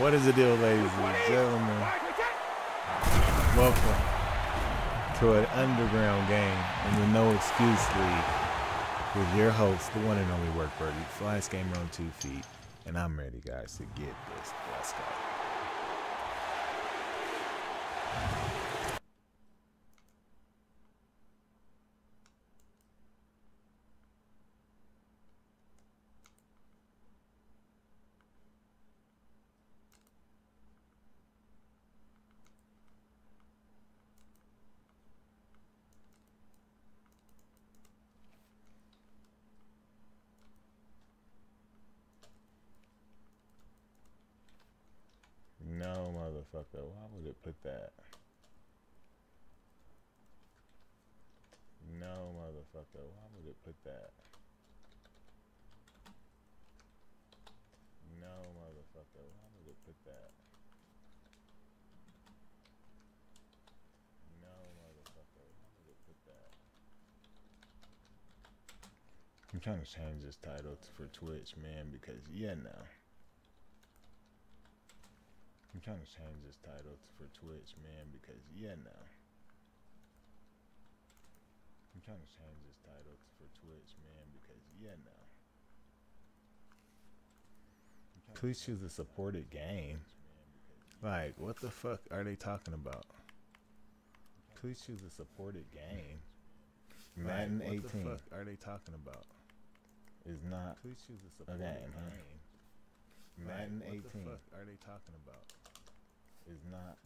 What is the deal, ladies and gentlemen? Welcome to an underground game in the No Excuse League with your host, the one and only Work Birdie, flyest gamer on 2 feet, and I'm ready, guys, to get this. Let's go. No, motherfucker. Why would it put that? No, motherfucker. Why would it put that? No, motherfucker. Why would it put that? No, motherfucker. Why would it put that? I'm trying to change this title for Twitch, man, because, yeah, no. I'm trying to change this title for Twitch, man, because, yeah, no. I'm trying to change this title for Twitch, man, because, yeah, no. Please choose a supported game. Like, what the fuck are they talking about? Please choose a supported game. Madden 18. What the fuck are they talking about? Is not please choose a supported game. Madden 18. What the fuck are they talking about? Is not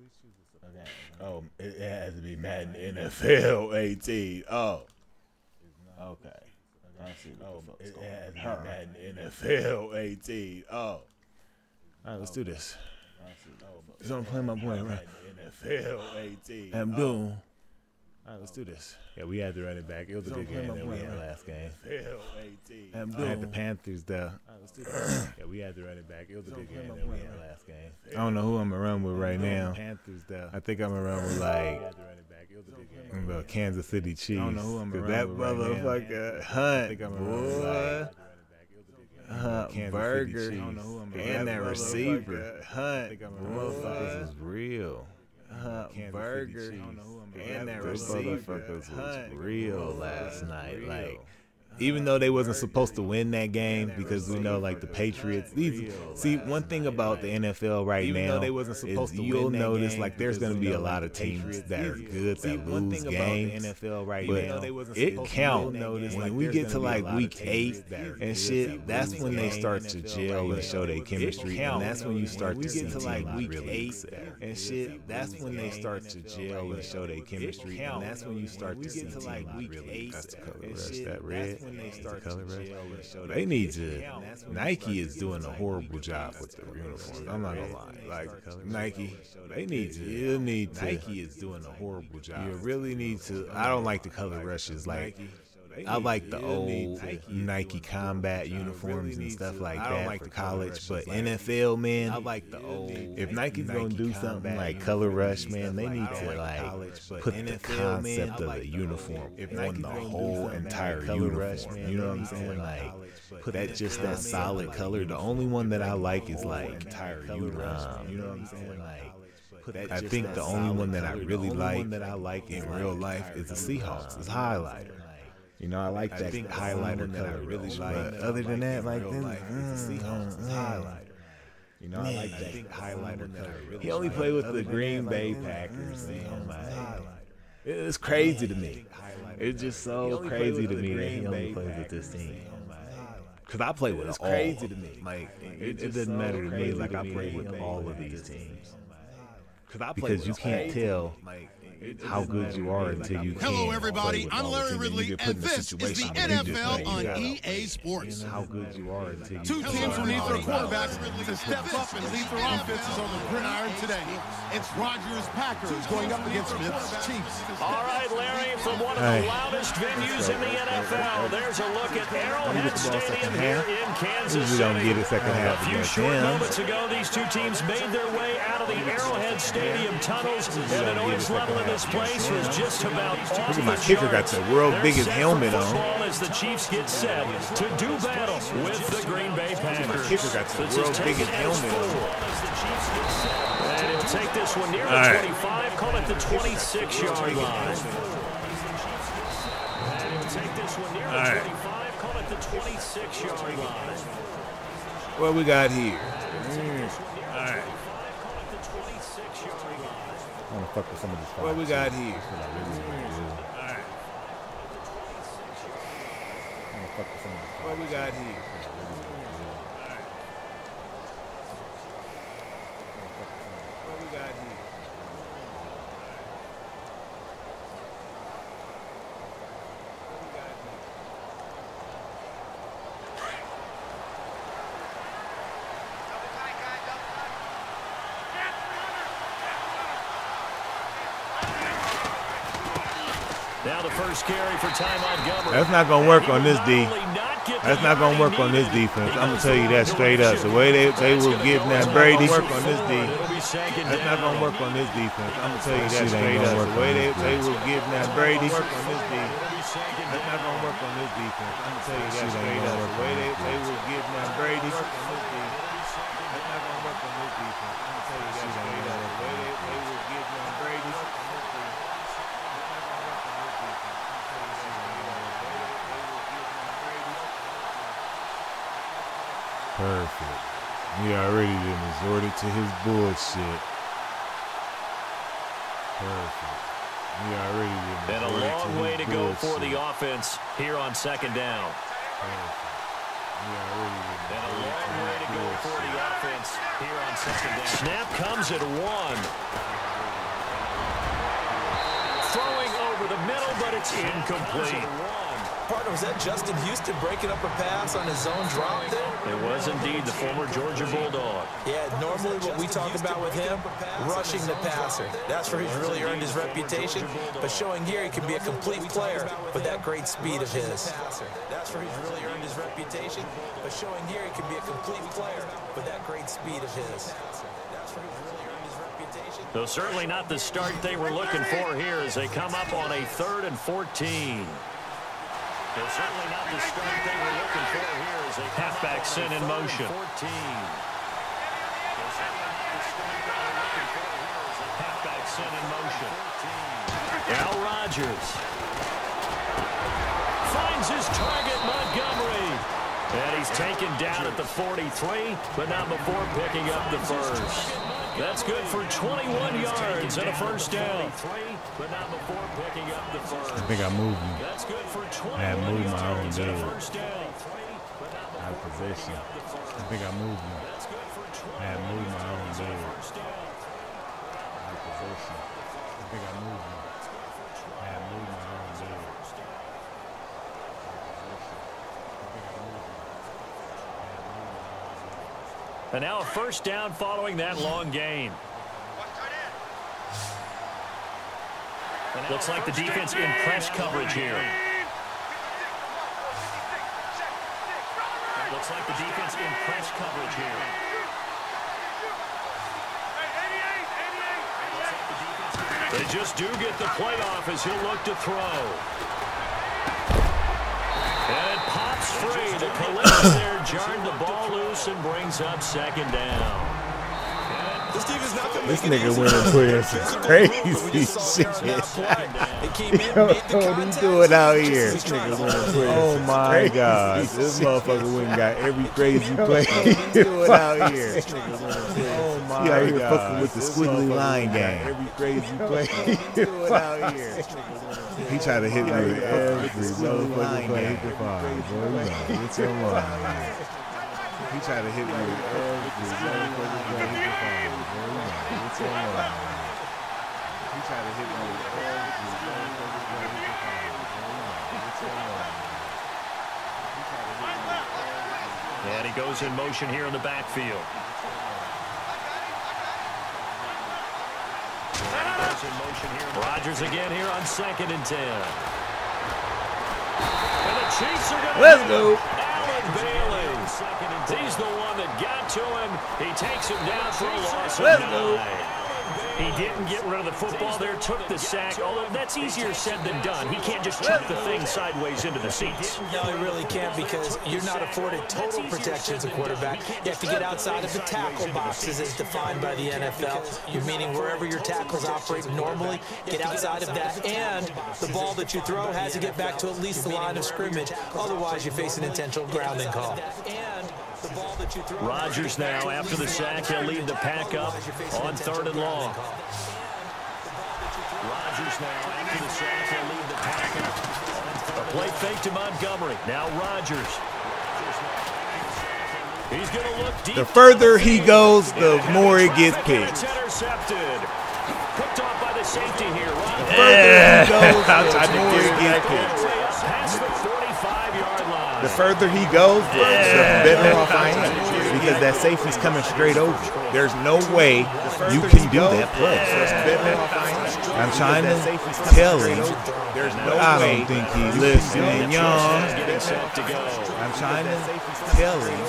okay. Oh, it has to be Madden NFL 18. Oh, okay. I see. Oh, it has to be Madden NFL 18. Oh, all right, let's do this. So I'm playing my boy, right? NFL 18. I'm doing. All right, let's do this. Yeah, we had to run it back. It was a good game that we had last game. I had the Panthers though. Yeah, we had to run it back. It was a good game that we had last game. I don't know who I'm gonna run with right now. Panthers though. I think I'm gonna run with like the Kansas City Chiefs. I don't know who I'm gonna run with right now. That motherfucker Hunt, boy. Hunt Burger and that receiver Hunt. Motherfuckers is real. Burger and that receiver was real last night. Like, even though they wasn't supposed to win that game, because we know, like, the Patriots. See, one thing about the NFL right now is you'll notice, like, there's going to be a lot of teams that are good that lose games, but it counts when we get to, like, week 8 and shit. That's when they start to gel and show their chemistry, and that's when you start to see teams really excel. And shit, that's when they start to gel and show their chemistry, and that's when you start to see teams really excel. That's the color rush, that red. When they start they need to. Nike is doing a horrible job with their uniforms. I'm not gonna lie. Like Nike, they need to. You need to. Nike is doing a horrible job. You really need to. I don't like the color rushes. Like, I like the old Nike combat uniforms and stuff like that for college, but NFL, man, I like the old. If Nike's gonna do something like color rush, man, they need to like put the concept of the uniform on the whole entire uniform. You know what I'm saying? Like, put that just that solid color. The only one that I like is like entire uniform. You know what I'm saying? Like, I think the only one that I really like in real life is the Seahawks. It's highlighter. You know, I like that highlighter color really, but other than that, like this, Seahawks highlighter. You know, I like that highlighter color. He only played with the Green Bay Packers. It's crazy to me. It's just so crazy to me that he only plays with this team. Cause I play with all. It's crazy to me. Like, it doesn't matter to me. Like, I play with all of these teams. Because you can't tell how good you are until you can. Hello, everybody. I'm Larry Ridley, and this is the NFL on EA Sports. How good you are until you Two teams will need their quarterbacks to step up and lead their offenses on the gridiron today. It's Rodgers Packers going up against Smith's Chiefs. All right, Larry, from one of the loudest venues in the NFL, there's a look at Arrowhead Stadium here in Kansas City. Don't get a second half. A few short moments ago, these two teams made their way out of the Arrowhead Stadium tunnels, and the noise level in the This place was just about off. Look at my kicker got the world's biggest helmet on. As the Chiefs get set to do battle with the Green Bay Packers. My kicker got the world's biggest helmet on. And he'll take this one near the 25, call it the 26-yard line. And he'll take this one near the 25, call it the 26-yard line. What we got here? All right. I want to fuck with some of this. What we got here? All right. I want to fuck with some of this. What we got here? What we got here? Now the first carry for Ty Montgomery. That's not gonna work on this D. That's not gonna work on this defense. I'm gonna tell you that straight up. The way they will give that Brady work on this D. That's not gonna work on this defense. I'm gonna tell you that straight up. The way they will give that Brady work on this D. That's not gonna work on this defense. I'm gonna tell you that straight up. The way they will give that Brady work on this D. That's not gonna work on this defense. I'm gonna tell you that straight up. The way they will give that Brady work on this D. Perfect. He already done resorted to his bullshit. Perfect. He already done and a long way to go for the offense here on second down. Perfect. He already done and a long way to go for the offense here on second down. Snap comes at 1. Throwing over the middle, but it's incomplete. Partner, was that Justin Houston breaking up a pass on his own drop there? It was indeed the former Georgia Bulldog. Yeah, normally what we talk about with him, rushing the passer. That's where he's really earned his reputation. But showing here he can be a complete player with that great speed of his. That's where he's really earned his reputation. But showing here he can be a complete player with that great speed of his. That's where he's really earned his reputation. Though certainly not the start they were looking for here as they come up on a 3rd and 14. Well, certainly not the start they were looking for here as a halfback sent in motion. Halfback sent in motion. Now Rodgers finds his target, Montgomery. And he's taken down at the 43, but not before picking up the first. That's good for 21 yards and a first down. But not before picking up the first. I think I moved him. That's good for 21 I had moved my own yards and a leg first down. out of position. I think I moved him. I had moved my own leg out of position. I think I moved him. I had moved my own leg. And now a first down following that long gain. Looks like the defense in press coverage here. Looks like the defense in press coverage here. They just do get the play off as he'll look to throw. And it pops free. The collision there jarred the ball loose and brings up second down. This nigga went and put in some crazy shit. Yo, what he doing out here? Oh my God. This motherfucker went and got every crazy play he doing out here. Oh my God. He out here fucking with the squiggly line game. Every crazy play he doing out here. He tried to hit me with every motherfucking play he could find. It's your mind. He tried to hit me with every motherfucking play he could find. It's your mind. He tried to hit me with every motherfucking play he could find. It's your mind. And he goes in motion here in the backfield. Rodgers again here on 2nd and 10. And the Chiefs are going to Let's go. Allen Bailey. He's the one that got to him. He takes him down for a loss of 9. He didn't get rid of the football there, took the sack, although that's easier said than done. He can't just chuck the thing sideways into the seats. No, he really can't because you're not afforded total protection as a quarterback. You have to get outside of the tackle boxes as defined by the NFL. You're meaning wherever your tackles operate normally, get outside of that, and the ball that you throw has to get back to at least the line of scrimmage. Otherwise, you face an intentional grounding call. Rodgers now, after the sack, he'll lead the pack up on 3rd and long. Rodgers now, after the sack, he'll lead the pack up. A play fake to Montgomery. Now Rodgers. He's going to look deep. The further he goes, the more it gets picked. It's intercepted. Picked off by the safety here. The further he goes, the more it gets picked. Past the 45-yard line. The further he goes, the better off I am. Because that safety's coming straight over. There's no way you can do that play. I'm trying to tell him. I don't think he's listening, y'all. I'm trying to tell him.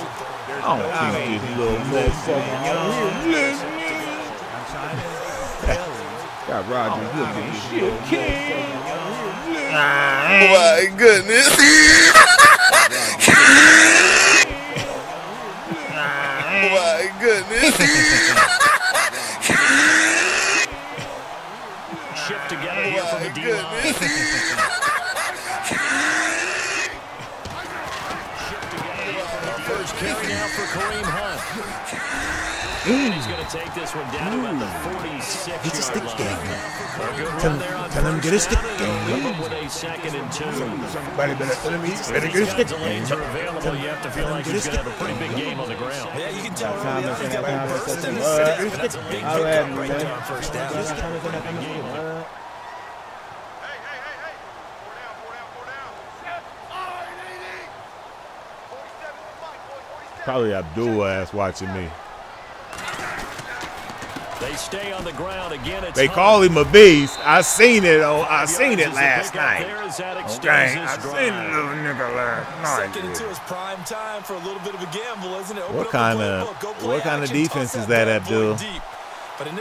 I don't think this little motherfucker listening. I'm trying to tell him. Got Rodgers looking shit, king. Oh my goodness. Oh my goodness. Shift together here from the D-line. First carry now for Kareem Hunt. And he's going to take this one down to about the 46-yard line. It's a stick game. Tell him get a stick game. With a 2nd and 2. Somebody better get a stick game. Lanes are available. You have to feel like he's going to have a pretty big game on the ground. Yeah, you can tell from the he's got a little burst in his step, and that's a big pickup right there on 1st down. Probably Abdul ass watching me. They stay on the ground again. They call him a beast. I seen it last night. Okay, I seen the little nigga last night. Second into his prime time for a little bit of a gamble, isn't it? What kind of defense is that, Abdul?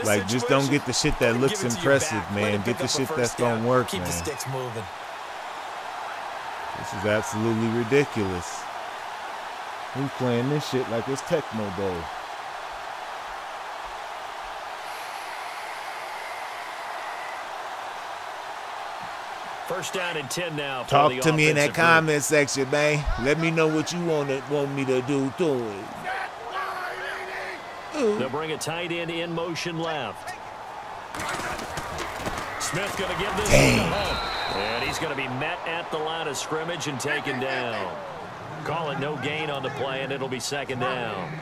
Like, just don't get the shit that looks impressive, man. Get the shit that's gonna work, man. Keep the sticks moving. This is absolutely ridiculous. Who's playing this shit like it's Tecmo Bowl? First down and 10 now. Talk to me in that comment section, man. Let me know what you want me to do to it. They'll bring a tight end in motion left. Smith going to give this one to Hunt. And he's going to be met at the line of scrimmage and taken down. Call it no gain on the play, and it'll be 2nd down.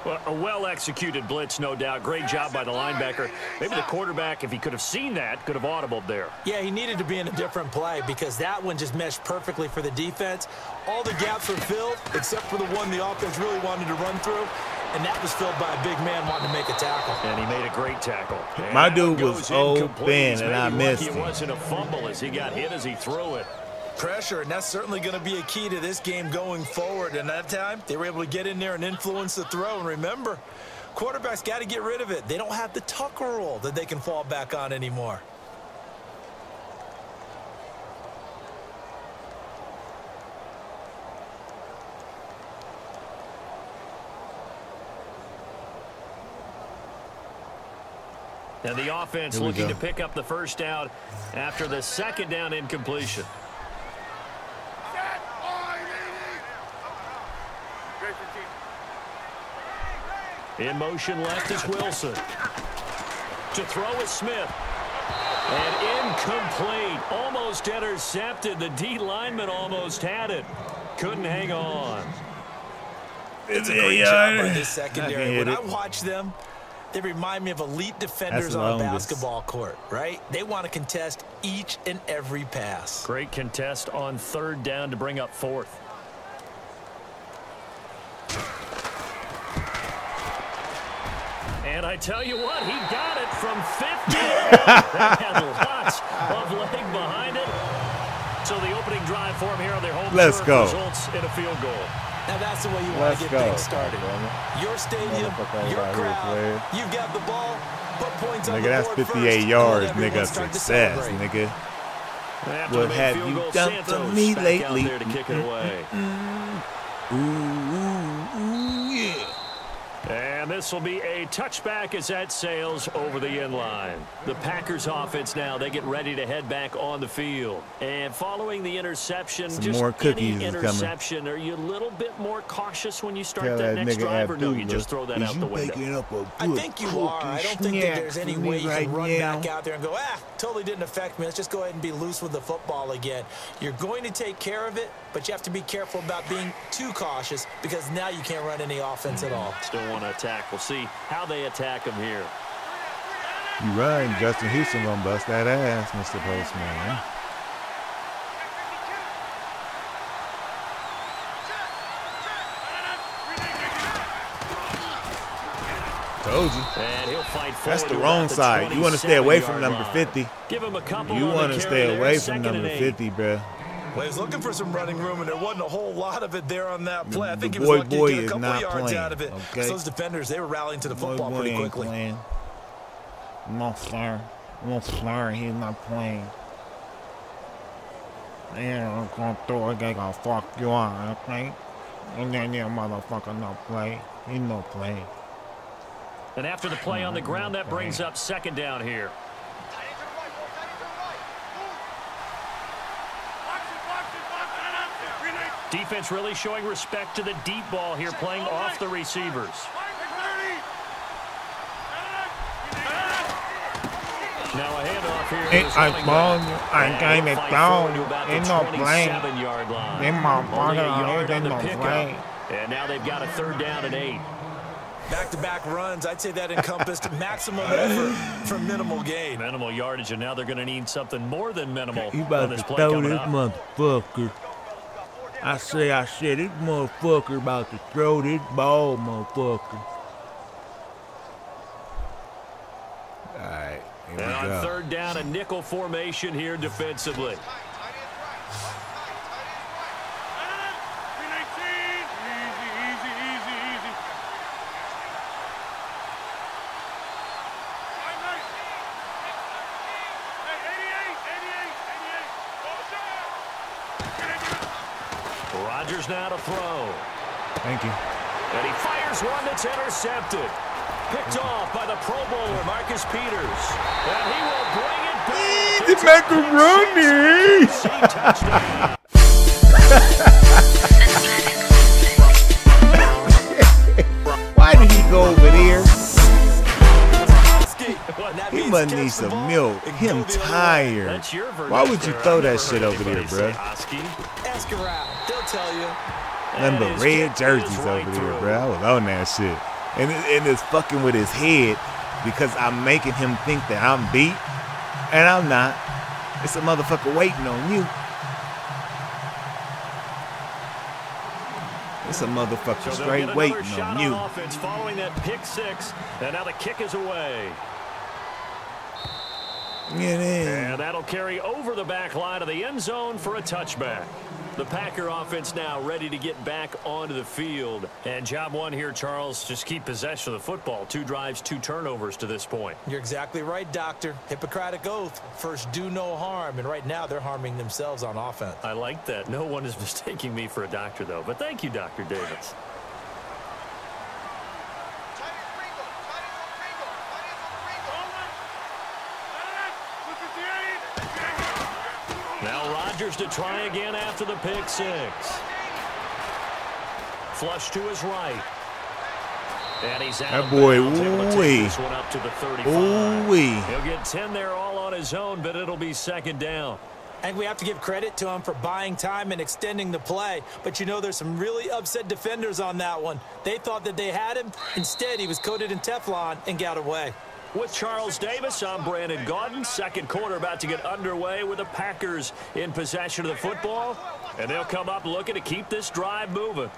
Well, a well-executed blitz, no doubt. Great job by the linebacker. Maybe the quarterback, if he could have seen that, could have audibled there. Yeah, he needed to be in a different play because that one just meshed perfectly for the defense. All the gaps were filled except for the one the offense really wanted to run through, and that was filled by a big man wanting to make a tackle. And he made a great tackle. And my dude was open, and I missed him. It wasn't a fumble as he got hit as he threw it. Pressure, and that's certainly going to be a key to this game going forward. And that time, they were able to get in there and influence the throw. And remember, quarterbacks got to get rid of it. They don't have the Tucker rule that they can fall back on anymore. And the offense looking to pick up the first down after the 2nd down incompletion. In motion left is Wilson. To throw is Smith. And incomplete. Almost intercepted. The D lineman almost had it. Couldn't hang on. It's a great job by this secondary. When I watch them, they remind me of elite defenders on a basketball court, right? They want to contest each and every pass. Great contest on 3rd down to bring up 4th. And I tell you what, he got it from 50. That had lots of leg behind it. So the opening drive for him here on their home turf results in a field goal. Now that's the way you want to get things started. Your stadium, your crowd, you've got the ball. put points on Nigga, the that's board 58 first, yards, and let nigga. everyone start to Success, celebrate. nigga. After What the have field you goal, done for Santos me back lately? out there to kick it away. Ooh, yeah. And this will be a touchback as that sails over the end line. The Packers offense now, they get ready to head back on the field. And following the interception, Some just more cookies any is interception, are you a little bit more cautious when you start Tell that that next nigga drive, or no, you Abdullah, just throw that is out you the window? picking up a I good think you are. I don't think that there's any way you can run back out there and go, totally didn't affect me. Let's just go ahead and be loose with the football again. You're going to take care of it, but you have to be careful about being too cautious because now you can't run any offense at all. Still want to attack. We'll see how they attack him here. You right, Justin Houston gonna bust that ass, Mr. Postman. Told you. And he'll fight That's the forward wrong about the side. You want to stay away from 27-yard number line. 50. Give him a couple You on want the to carry stay there, away from second number and 8. 50, bruh. Well, he was looking for some running room, and there wasn't a whole lot of it there on that play. I think The he was lucky boy to get a is couple not yards playing, out of it. okay? Those defenders, they were rallying to the football Boy pretty ain't quickly. playing. No, sir. No, sir. He's not playing. Yeah, I'm gonna throw it. They gonna fuck you up, okay? And then your motherfucker not play. He no play. And after the play on the ground, that brings up second down here. Defense really showing respect to the deep ball here, playing off the receivers. Now a handoff here. I came it down. Ain't no play. 27-yard line. Them Only a motherfuckers yard on ain't the no pickup. play. And now they've got a 3rd down and 8. Back-to-back runs, I'd say that encompassed maximum effort for minimal gain. Minimal yardage, and now they're going to need something more than minimal You on about this to play throw coming this up. motherfucker. I said, this motherfucker about to throw this ball, motherfucker. All right, here we And on go. 3rd down, a nickel formation here defensively. Rodgers now to throw. Thank you. And he fires one that's intercepted. Picked off by the Pro Bowler, Marcus Peters. And he will bring it back. The macaroni! See touchdown. Why did he go over there? He He must need some milk. Him tired. That's your verdict. Why would you there. throw I've that never shit heard over there, anybody bro? say Husky. Ask around. They'll tell you. None but And his red kick jerseys is over right there, through. bro. I was on that shit. And it's fucking with his head because I'm making him think that I'm beat. And I'm not. It's a motherfucker waiting on you. It's a motherfucker So they'll straight get waiting another shot on you. offense following that pick 6. And now the kick is away. Get in. And that'll carry over the back line of the end zone for a touchback. The Packer offense now ready to get back onto the field. And job one here, Charles, just keep possession of the football. 2 drives, 2 turnovers to this point. You're exactly right, Doctor. Hippocratic oath. First, do no harm. And right now, they're harming themselves on offense. I like that. No one is mistaking me for a doctor, though. But thank you, Dr. Davis. Now Rodgers to try again after the pick 6. Flush to his right. And he's out. That boy, of bounds, able to take ooh-wee. this one up to the 35. Ooh-wee. He'll get 10 there all on his own, but it'll be 2nd down. I think we have to give credit to him for buying time and extending the play. But you know, there's some really upset defenders on that one. They thought that they had him. Instead, he was coated in Teflon and got away. With Charles Davis, I'm Brandon Gaudin. 2nd quarter about to get underway with the Packers in possession of the football. And they'll come up looking to keep this drive moving.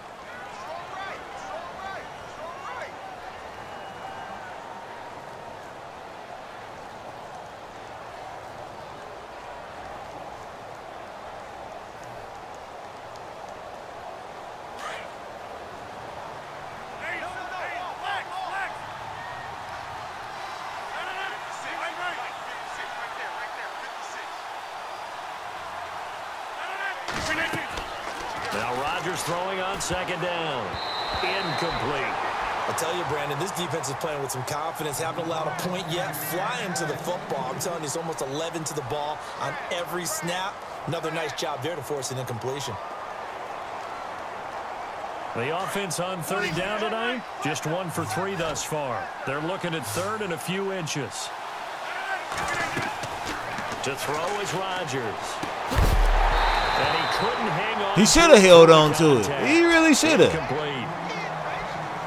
Now Rodgers throwing on second down. Incomplete. I'll tell you, Brandon, this defense is playing with some confidence. Haven't allowed a point yet. Flying to the football. I'm telling you, it's almost 11 to the ball on every snap. Another nice job there to force an incompletion. The offense on third down tonight, just 1 for 3 thus far. They're looking at third and a few inches. To throw is Rodgers. And he couldn't hang on. He should have held on to it. He really should have. Complete.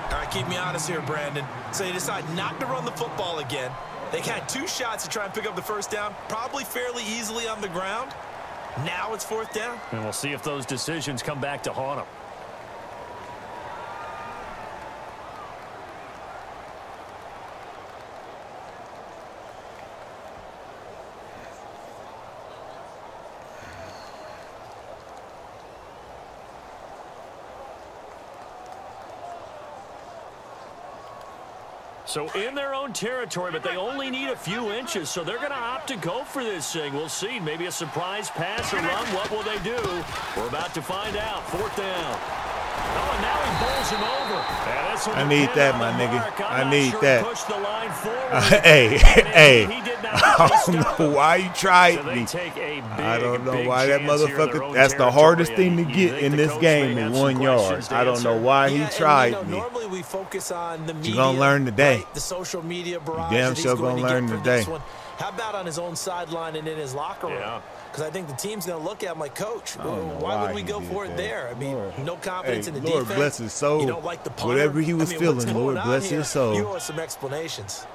All right, keep me honest here, Brandon. So you decide not to run the football again. They had 2 shots to try and pick up the first down, probably fairly easily on the ground. Now it's 4th down. And we'll see if those decisions come back to haunt them. So in their own territory, but they only need a few inches, so they're going to opt to go for this thing. We'll see. Maybe a surprise pass or run. What will they do? We're about to find out. 4th down. Oh, and now he bowls him over. I need that, my nigga. I need that. Push the line Hey. I don't know why you tried me. I don't know why that motherfucker. That's the hardest thing to get in this game is 1 yard. I don't know why he tried me. Normally we focus on the media. You gonna learn today. Right? The social media barrage. You damn sure gonna learn today. How about on his own sideline and in his locker room? Yeah. Because I think the team's going to look at him like, Coach, why would we go for it there? I mean, no confidence in the defense. Lord bless his soul. You don't like the punter. Whatever he was feeling, Lord bless his soul. You owe us some explanations.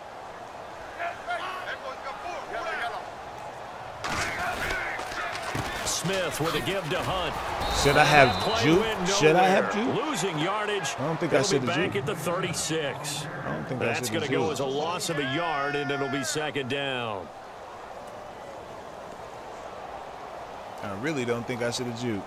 Smith with a give to Hunt. Should I have juke? Should I have juke? Losing yardage. I don't think I should have back juked. at the 36. I don't think I should have That's going to go as a loss of a yard, and it'll be 2nd down. I really don't think I should have juked.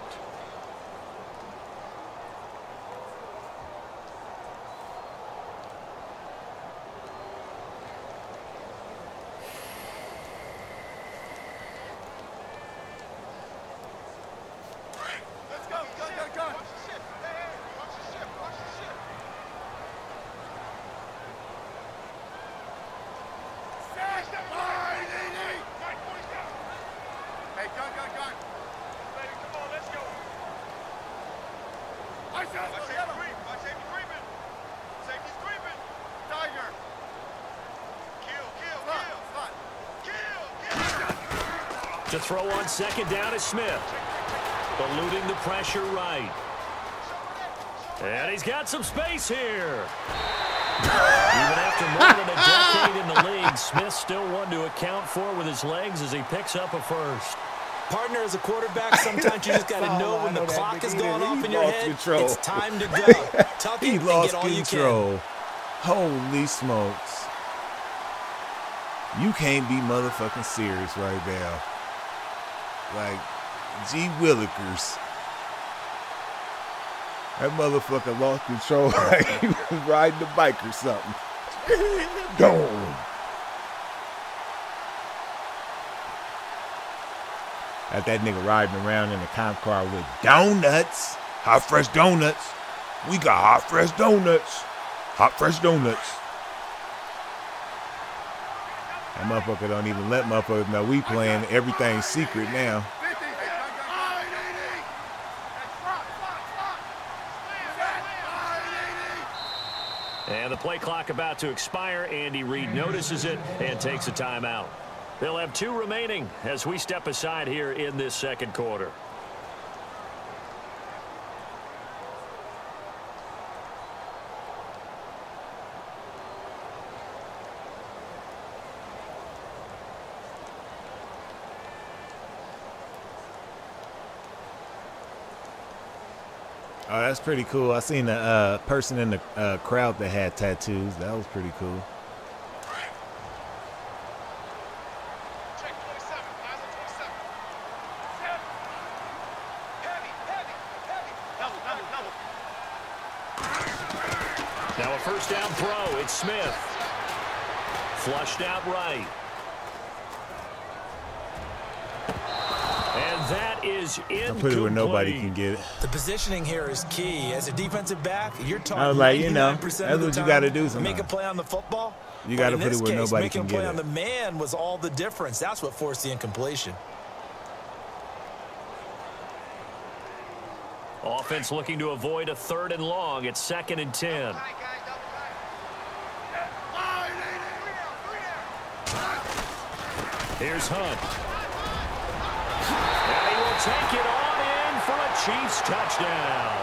To throw on 2nd down is Smith. Eluding the pressure right. And he's got some space here. Even after more than a decade in the league, Smith still one to account for with his legs as he picks up a first. Partner, as a quarterback, sometimes you just got to know when the clock is going off in your head, control. It's time to go. Tuck it He and lost get all control. you can. Holy smokes. You can't be motherfucking serious right now. Like, G. Willikers. That motherfucker lost control like he was riding a bike or something. Gone. At that nigga riding around in a cop car with donuts. Hot fresh donuts. We got hot fresh donuts. Hot fresh donuts. That motherfucker don't even let motherfuckers know we playing everything secret now. And the play clock about to expire. Andy Reid notices it and takes a timeout. They'll have 2 remaining as we step aside here in this 2nd quarter. Oh, that's pretty cool. I seen a person in the crowd that had tattoos. That was pretty cool. Now a 1st down throw. It's Smith. Flushed out right. And that is incomplete. I put it where nobody can get it. The positioning here is key. As a defensive back, you're talking. I was like, you know, that's what you got to do sometimes. Make a play on the football. You got to put it where nobody can get it. Making a play on the man was all the difference. That's what forced the incompletion. Offense looking to avoid a 3rd and long. It's 2nd and 10. Here's Hunt. And he will take it on in for a Chiefs touchdown.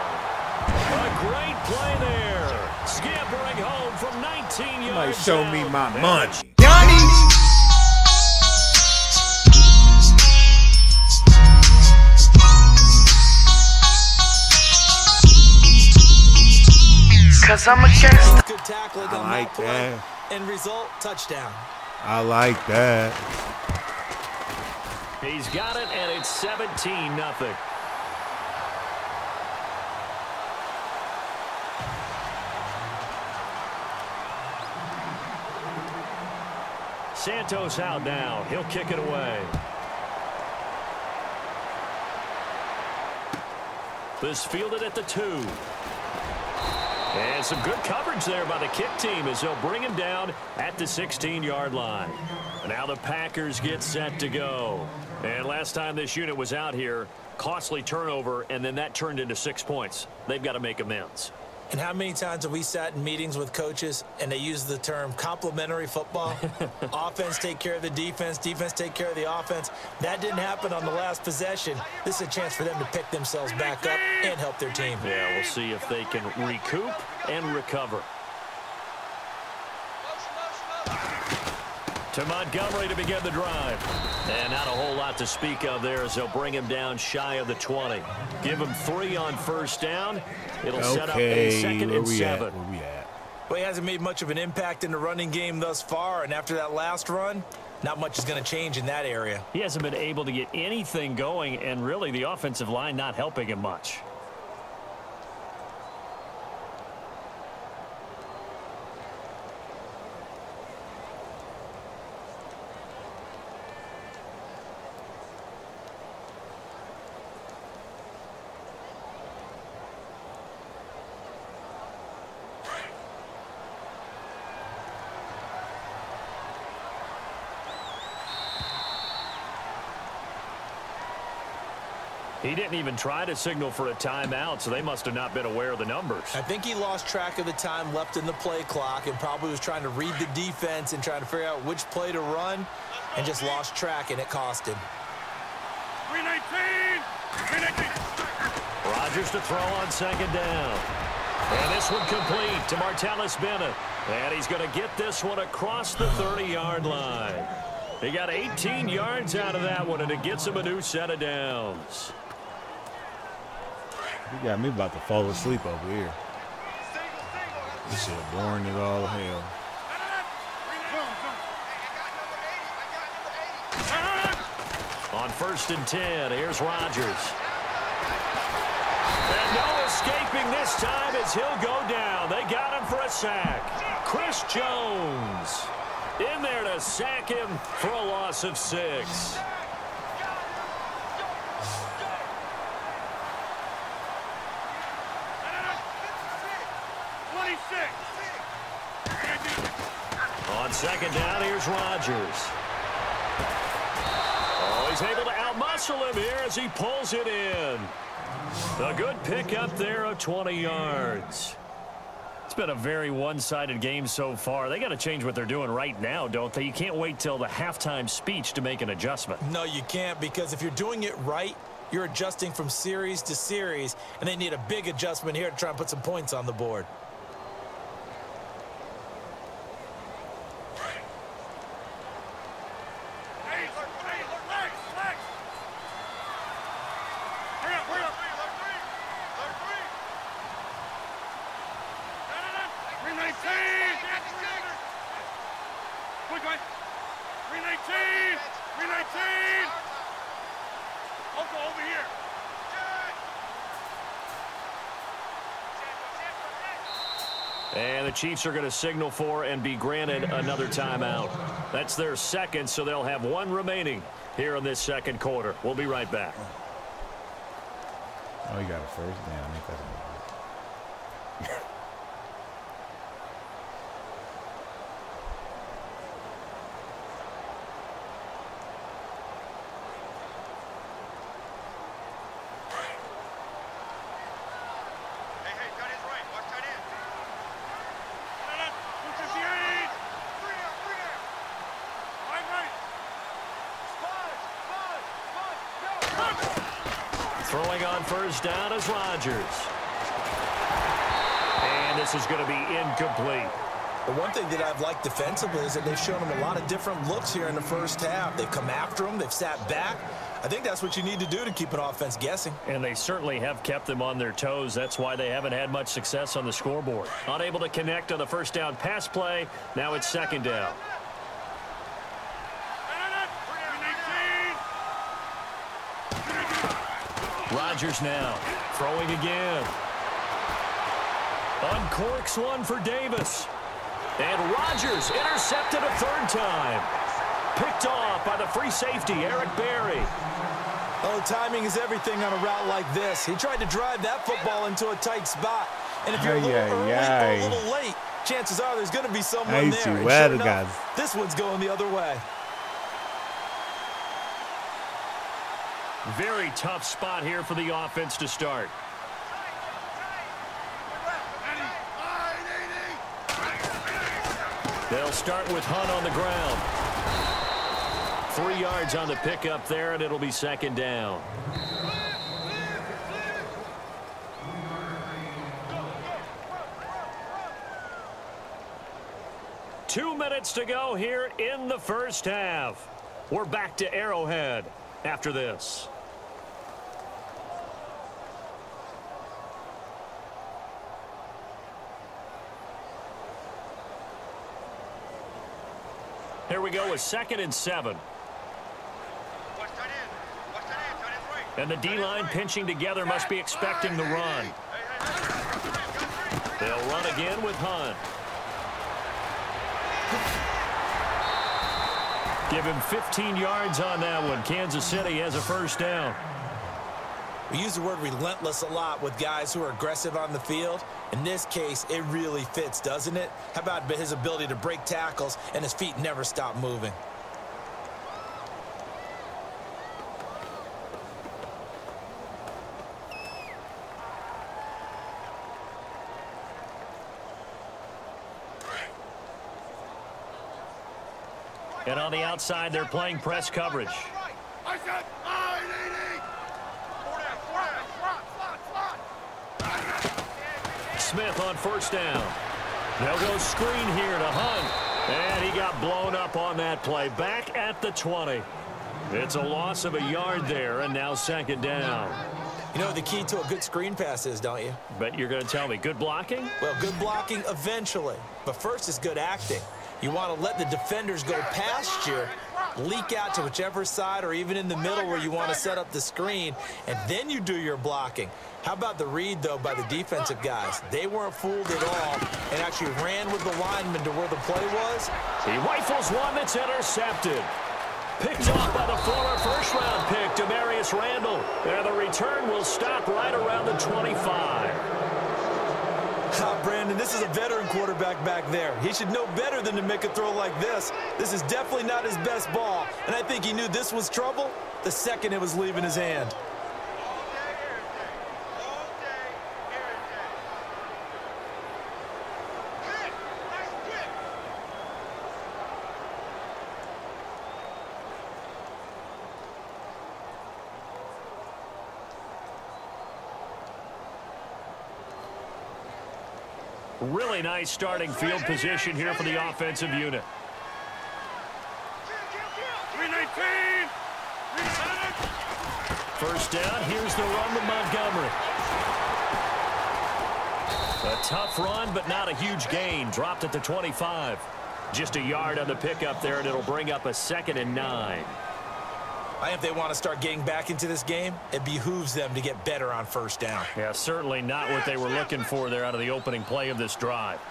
A great play there. Scampering home from 19 yards. Somebody show me my money. Cause I'm a gangster. Good tackling on I like that. End result, touchdown. I like that. He's got it, and it's 17-0. Santos out now. He'll kick it away. This fielded at the 2. And some good coverage there by the kick team as they'll bring him down at the 16-yard line. Now the Packers get set to go. And last time this unit was out here, costly turnover, and then that turned into 6 points. They've got to make amends. And how many times have we sat in meetings with coaches and they use the term complementary football? Offense take care of the defense, defense take care of the offense. That didn't happen on the last possession. This is a chance for them to pick themselves back up and help their team. Yeah, we'll see if they can recoup and recover. To Montgomery to begin the drive. And not a whole lot to speak of there as they'll bring him down shy of the 20. Give him 3 on 1st down. It'll set up a 2nd and 7. Where we at? Well, he hasn't made much of an impact in the running game thus far, and after that last run, not much is going to change in that area. He hasn't been able to get anything going, and really the offensive line not helping him much. He didn't even try to signal for a timeout, so they must have not been aware of the numbers. I think he lost track of the time left in the play clock and probably was trying to read the defense and trying to figure out which play to run and just lost track, and it cost him. 319! Rodgers to throw on 2nd down. And this one complete to Martellus Bennett. And he's going to get this one across the 30-yard line. He got 18 yards out of that one, and it gets him a new set of downs. You got me about to fall asleep over here. This shit boring as all hell. On 1st and 10, here's Rodgers. And no escaping this time as he'll go down. They got him for a sack. Chris Jones in there to sack him for a loss of 6. On 2nd down, here's Rodgers. Oh, he's able to outmuscle him here as he pulls it in. A good pickup there of 20 yards. It's been a very one-sided game so far. They got to change what they're doing right now, don't they? You can't wait till the halftime speech to make an adjustment. No, you can't, because if you're doing it right, you're adjusting from series to series, and they need a big adjustment here to try and put some points on the board. And the Chiefs are going to signal for and be granted another timeout. That's their 2nd, so they'll have 1 remaining here in this 2nd quarter. We'll be right back. Oh, he got a first down. Ain't that Throwing on first down is Rodgers. And this is going to be incomplete. The one thing that I've liked defensively is that they've shown him a lot of different looks here in the first half. They've come after him. They've sat back. I think that's what you need to do to keep an offense guessing. And they certainly have kept them on their toes. That's why they haven't had much success on the scoreboard. Unable to connect on the first down pass play. Now it's second down. Rodgers now throwing again. Uncorks one for Davis. And Rodgers intercepted a third time. Picked off by the free safety, Eric Berry. Oh, timing is everything on a route like this. He tried to drive that football into a tight spot. And if you're a little early or a little late, chances are there's going to be someone there. And sure enough, this one's going the other way. Very tough spot here for the offense to start. They'll start with Hunt on the ground. 3 yards on the pickup there, and it'll be second down. Two minutes to go here in the first half. We're back to Arrowhead after this. Here we go with 2nd and 7. And the D-line pinching together must be expecting the run. They'll run again with Hunt. Give him 15 yards on that one. Kansas City has a first down. We use the word relentless a lot with guys who are aggressive on the field. In this case, it really fits, doesn't it? How about his ability to break tackles and his feet never stop moving? And on the outside, they're playing press coverage. Smith on first down. They'll go screen here to Hunt. And he got blown up on that play. Back at the 20. It's a loss of a yard there, and now second down. You know what the key to a good screen pass is, don't you? But you're going to tell me, good blocking? Well, good blocking eventually. But first is good acting. You want to let the defenders go past you, leak out to whichever side or even in the middle where you want to set up the screen, and then you do your blocking. How about the read, though, by the defensive guys? They weren't fooled at all and actually ran with the lineman to where the play was. He rifles one that's intercepted. Picked off by the former first-round pick, Demarius Randall. And the return will stop right around the 25. Brandon, this is a veteran quarterback back there. He should know better than to make a throw like this. This is definitely not his best ball, and I think he knew this was trouble the second it was leaving his hand. Really nice starting field position here for the offensive unit. 319. First down, here's the run with Montgomery. A tough run, but not a huge gain. Dropped at the 25. Just a yard on the pickup there, and it'll bring up a 2nd and 9. If they want to start getting back into this game, it behooves them to get better on first down. Yeah, certainly not what they were looking for there out of the opening play of this drive.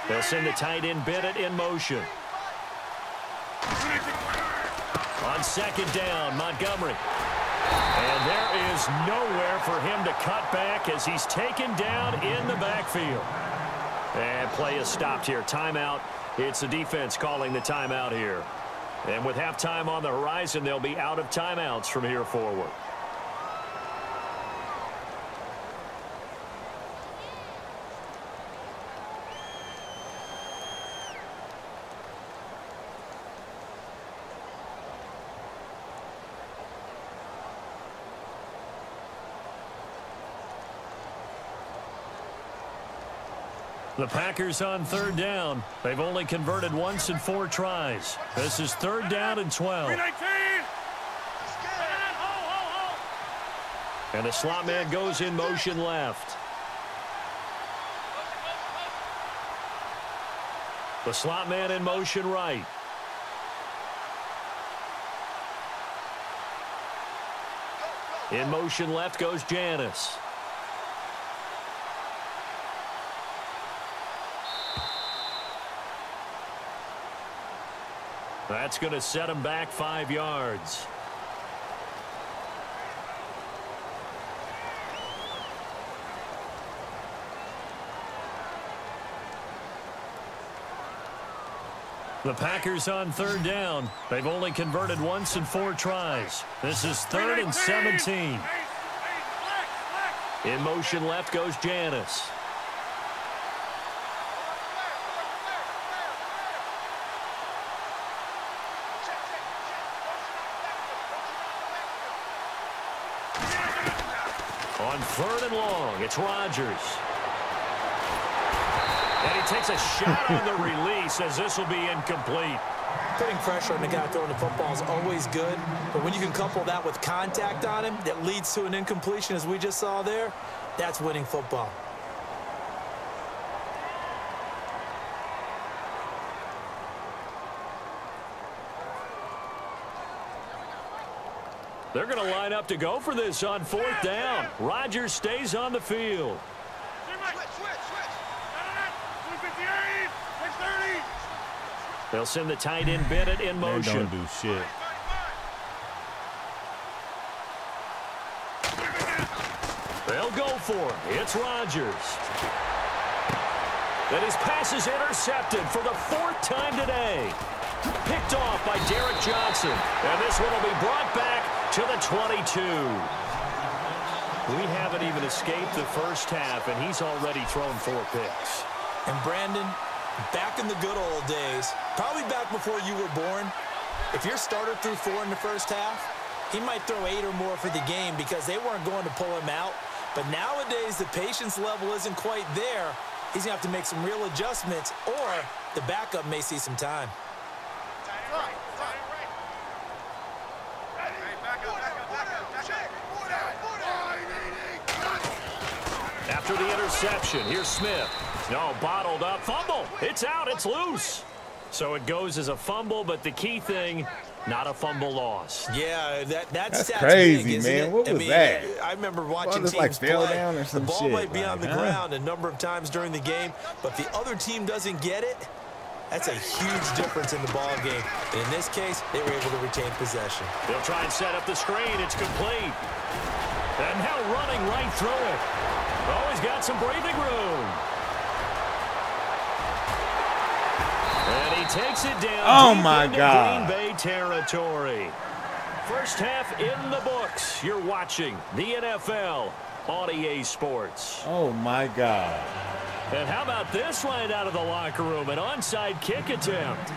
They'll send the tight end Bennett in motion. On second down, Montgomery. And there is nowhere for him to cut back as he's taken down in the backfield. And play is stopped here. Timeout. It's the defense calling the timeout here. And with halftime on the horizon, they'll be out of timeouts from here forward. The Packers on third down. They've only converted once in 4 tries. This is 3rd down and 12. And the slot man goes in motion left. The slot man in motion right. In motion left goes Janis. That's going to set him back 5 yards. The Packers on 3rd down. They've only converted once in 4 tries. This is 3rd and 17. In motion left goes Janis. On 3rd and long, it's Rodgers. And he takes a shot on the release as this will be incomplete. Putting pressure on the guy throwing the football is always good, but when you can couple that with contact on him that leads to an incompletion, as we just saw there, that's winning football. They're going to line up to go for this on 4th down. Rodgers stays on the field. They'll send the tight end Bennett in motion. They don't do shit. They'll go for it. It's Rodgers. And his pass is intercepted for the 4th time today. Picked off by Derek Johnson. And this one will be brought back to the 22. We haven't even escaped the first half, and he's already thrown 4 picks. And Brandon, back in the good old days, probably back before you were born, if your starter threw 4 in the first half, he might throw 8 or more for the game because they weren't going to pull him out. But nowadays, the patience level isn't quite there. He's going to have to make some real adjustments, or the backup may see some time. After the interception, here's Smith. No, bottled up. Fumble. It's out. It's loose. So it goes as a fumble, but the key thing, not a fumble loss. Yeah, that's crazy, big, man. it? What was that? I remember watching teams like fell play. down or some the ball shit, might be like, on the ground a number of times during the game, but the other team doesn't get it. That's a huge difference in the ball game. And in this case, they were able to retain possession. They'll try and set up the screen. It's complete. And now running right through it. Oh, he's got some breathing room. And he takes it down. Oh, my God. Green Bay territory. First half in the books. You're watching the NFL on EA Sports. Oh, my God. And how about this right out of the locker room? An onside kick attempt.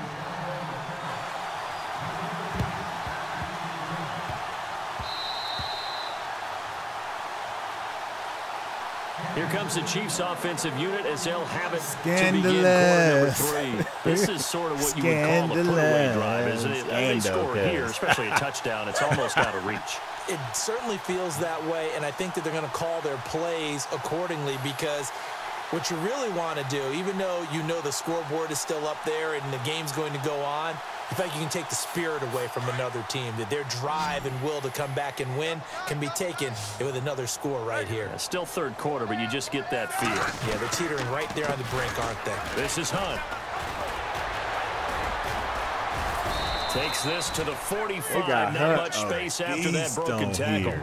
Here comes the Chiefs' offensive unit as they'll have it to begin quarter number 3. This is sort of what you would call a put-away drive, isn't it? They score here, especially a touchdown. It's almost out of reach. It certainly feels that way, and I think that they're going to call their plays accordingly because what you really want to do, even though you know the scoreboard is still up there and the game's going to go on, in fact, you can take the spirit away from another team, that their drive and will to come back and win can be taken with another score right here. Yeah, still third quarter, but you just get that feel. Yeah, they're teetering right there on the brink, aren't they? This is Hunt. Takes this to the 45. Not much space after that broken tackle.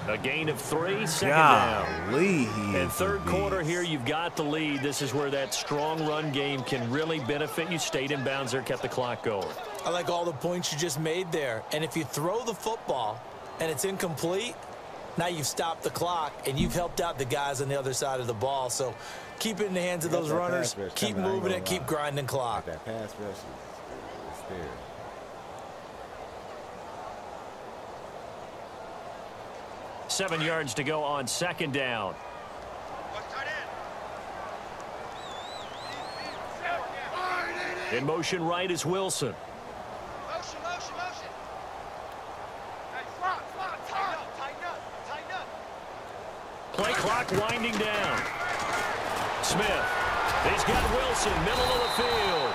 A gain of 3, second down. And third quarter here, you've got the lead. This is where that strong run game can really benefit you. Stayed in bounds there, kept the clock going. I like all the points you just made there. And if you throw the football and it's incomplete, now you've stopped the clock and you've helped out the guys on the other side of the ball. So keep it in the hands of those runners. Keep moving it. Keep grinding clock. That pass rush is there. 7 yards to go on second down. In motion right is Wilson. Motion. Hey, tighten up. Play clock winding down. Smith. He's got Wilson, middle of the field.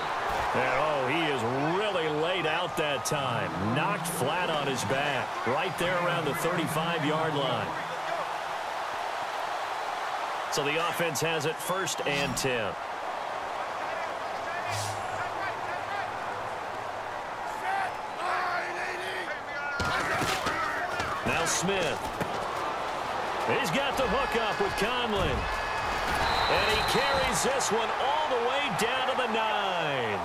And, oh, he is really laid out that time. Knocked flat on his back. Right there around the 35-yard line. So the offense has it 1st and 10. Now Smith. He's got the hook up with Conlon. And he carries this one all the way down to the 9.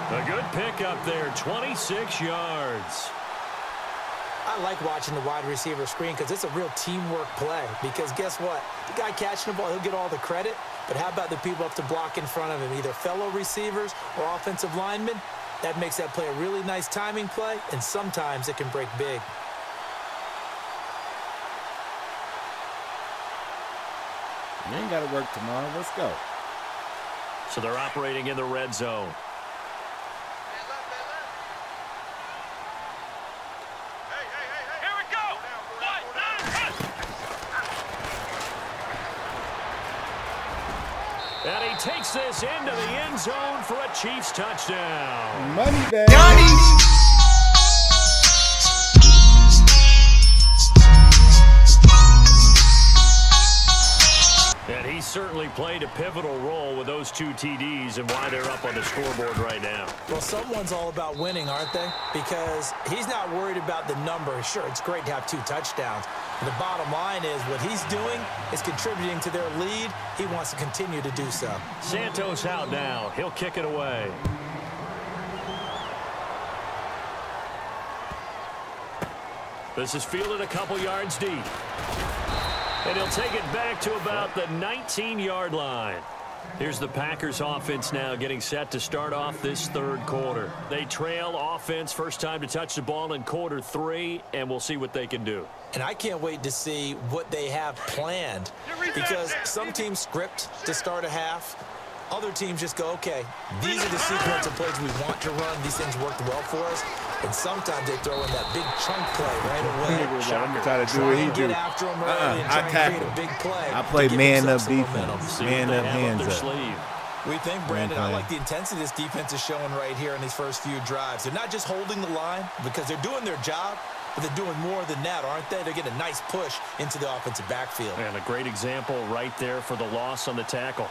A good pickup there, 26 yards. I like watching the wide receiver screen because it's a real teamwork play. Because guess what? The guy catching the ball, he'll get all the credit. But how about the people up to block in front of him, either fellow receivers or offensive linemen? That makes that play a really nice timing play, and sometimes it can break big. You ain't got to work tomorrow. Let's go. So they're operating in the red zone. Here we go. 1, 9, And he takes this into the end zone for a Chiefs touchdown. Money bag. And he certainly played a pivotal role with those 2 TDs and why they're up on the scoreboard right now. Well, someone's all about winning, aren't they? Because he's not worried about the number. Sure, it's great to have 2 touchdowns. And the bottom line is what he's doing is contributing to their lead. He wants to continue to do so. Santos out now. He'll kick it away. This is fielded a couple yards deep. And he'll take it back to about the 19-yard line. Here's the Packers offense now getting set to start off this third quarter. They trail offense, first time to touch the ball in quarter 3, and we'll see what they can do. And I can't wait to see what they have planned, because some teams script to start a half. Other teams just go, okay, these are the sequence of plays we want to run. These things worked well for us. And sometimes they throw in that big chunk play right away. I'm trying to do what he do. After him early and try and create a big play. I play man-up defense. Man-up, hands-up. We think, Brandon, I like the intensity this defense is showing right here in these first few drives. They're not just holding the line because they're doing their job, but they're doing more than that, aren't they? They're getting a nice push into the offensive backfield. And a great example right there for the loss on the tackle.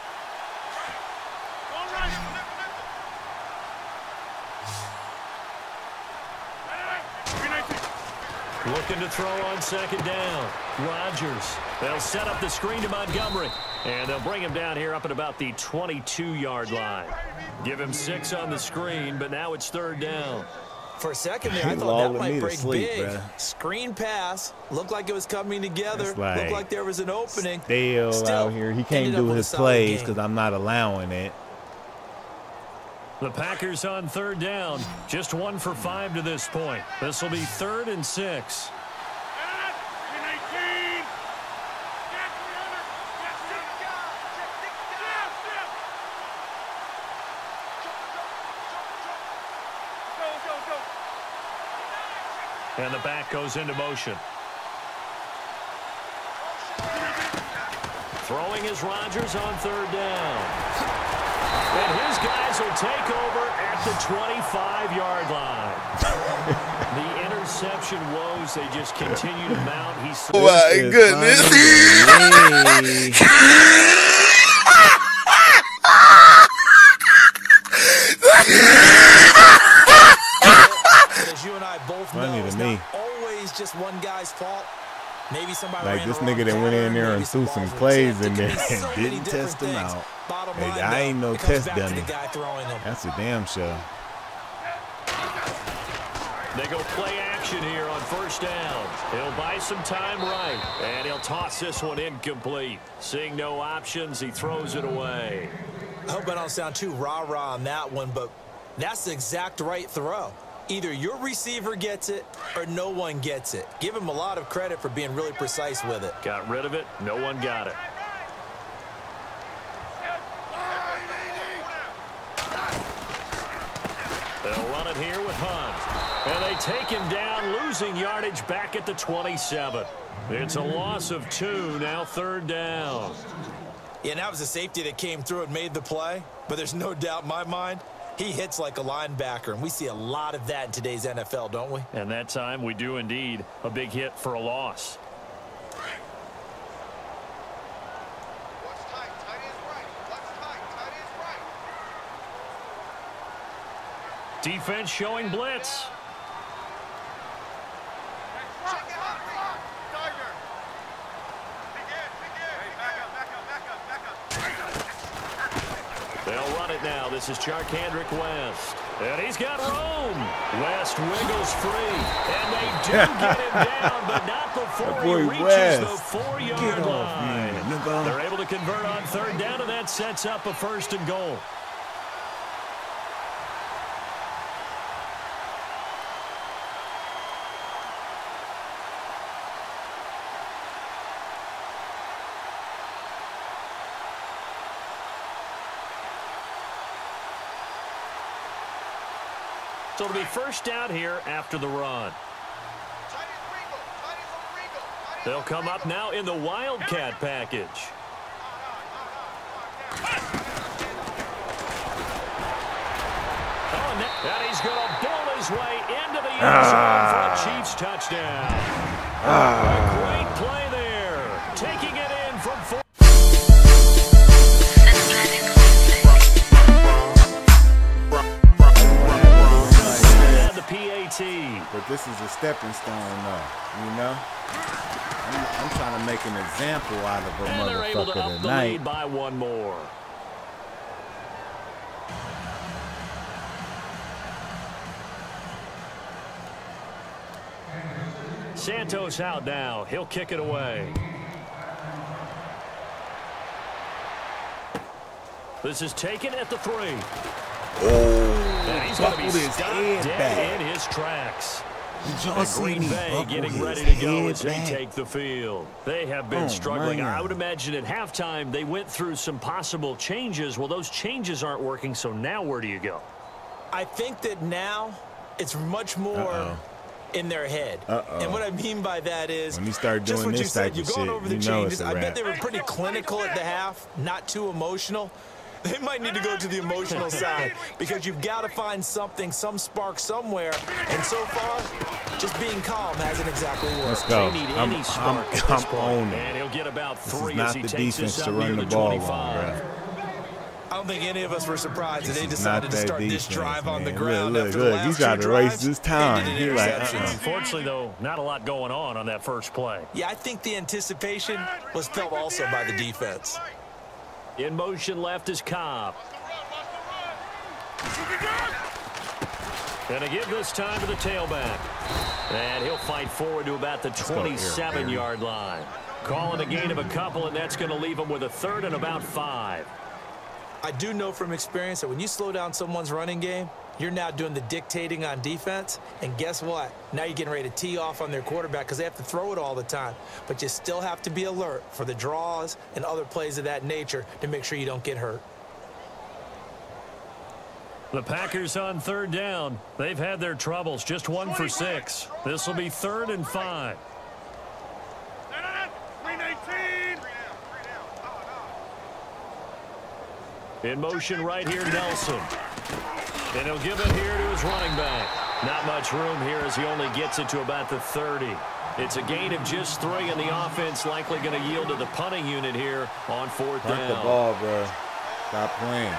Looking to throw on second down. Rodgers. They'll set up the screen to Montgomery. And they'll bring him down here up at about the 22-yard line. Give him 6 on the screen, but now it's third down. For a second there, I thought that might break big. Screen pass. Looked like it was coming together. Looked like there was an opening. Still out here. He can't do his plays because I'm not allowing it. The Packers on third down. Just 1 for 5 to this point. This will be 3rd and 6. And the back goes into motion. Throwing is Rodgers on third down. And his guys will take over at the 25-yard line. The interception woes, they just continue to mount. Oh, my goodness. fault. Maybe somebody Like ran this the wrong nigga that went in there pattern, and maybe some threw some balls were plays tipped. in It there could be so and many didn't different test them things. out. Bottom Hey, line, I ain't though, no it comes test back to dummy. the guy throwing them. That's a damn show. They go play action here on first down. He'll buy some time right, and he'll toss this one incomplete. Seeing no options, he throws it away. I hope I don't sound too rah-rah on that one, but that's the exact right throw. Either your receiver gets it or no one gets it. Give him a lot of credit for being really precise with it. Got rid of it. No one got it. They'll run it here with Hunt. And they take him down, losing yardage back at the 27. It's a loss of 2, now third down. Yeah, and that was a safety that came through and made the play. But there's no doubt in my mind, he hits like a linebacker. And we see a lot of that in today's NFL, don't we? And that time we do indeed. A big hit for a loss. What's tight? Tight is right. What's tight? Tight is right. Defense showing blitz. Check it out. Tiger. Begin. Hey, back up. They'll run it now. This is Charkandrick West. And he's got room. West wiggles free. And they do get him down, but not before he reaches West. the 4-yard line. They're able to convert on third down, and that sets up a first and goal. So it'll be first down here after the run. They'll come up now in the Wildcat package. Oh, and he's going to bull his way into the end zone for a Chiefs touchdown. A great play there. Taking it in from 4. But this is a stepping stone, though. You know, I'm trying to make an example out of a And they're able to motherfucker up the tonight. lead by one more. Santos out now. He'll kick it away. This is taken at the 3. And he's going to be stopped dead in his tracks. And Green Bay getting ready to go as they take the field. They have been struggling. I would imagine at halftime they went through some possible changes. Well, those changes aren't working, so now where do you go? I think that now it's much more in their head. And what I mean by that is, when you start doing just what this you said, type you've of gone shit, over the you know changes. it's a I bet wrap. they were pretty clinical at the half, not too emotional. They might need to go to the emotional side because you've got to find something, some spark somewhere. And so far, just being calm hasn't exactly worked. Let's go. They need I'm any spark at this point. owning. And he'll get about This is 3 as not he the takes defense this to up run near the the ball 25. on, bro. I don't think any of us were surprised that they This is decided not to that start this defense, drive on the man. ground Look, after look, the last you got two to waste drives. this They time. did You're like, interceptions. Unfortunately, though, not a lot going on that first play. Yeah, I think the anticipation was felt also by the defense. In motion left is Cobb. Going to give this time to the tailback. And he'll fight forward to about the 27-yard line. Calling a gain of a couple, and that's going to leave him with a third and about 5. I do know from experience that when you slow down someone's running game, you're now doing the dictating on defense. And guess what? Now you're getting ready to tee off on their quarterback because they have to throw it all the time. But you still have to be alert for the draws and other plays of that nature to make sure you don't get hurt. The Packers on third down. They've had their troubles. Just 1 for 6. This will be 3rd and 5. In motion right here, Nelson. And he'll give it here to his running back. Not much room here as he only gets it to about the 30. It's a gain of just 3, and the offense likely going to yield to the punting unit here on 4th down. Punt the ball, bro. Stop playing.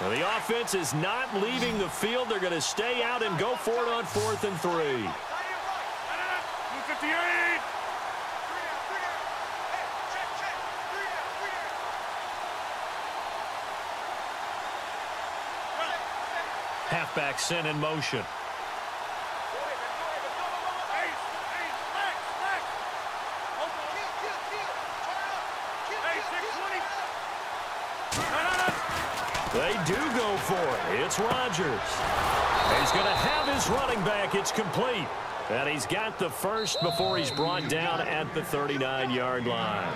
Well, the offense is not leaving the field. They're going to stay out and go for it on 4th and 3. 58. Halfback sent in motion. They do go for it. It's Rodgers. He's going to have his running back. It's complete. And he's got the first before he's brought down at the 39-yard line.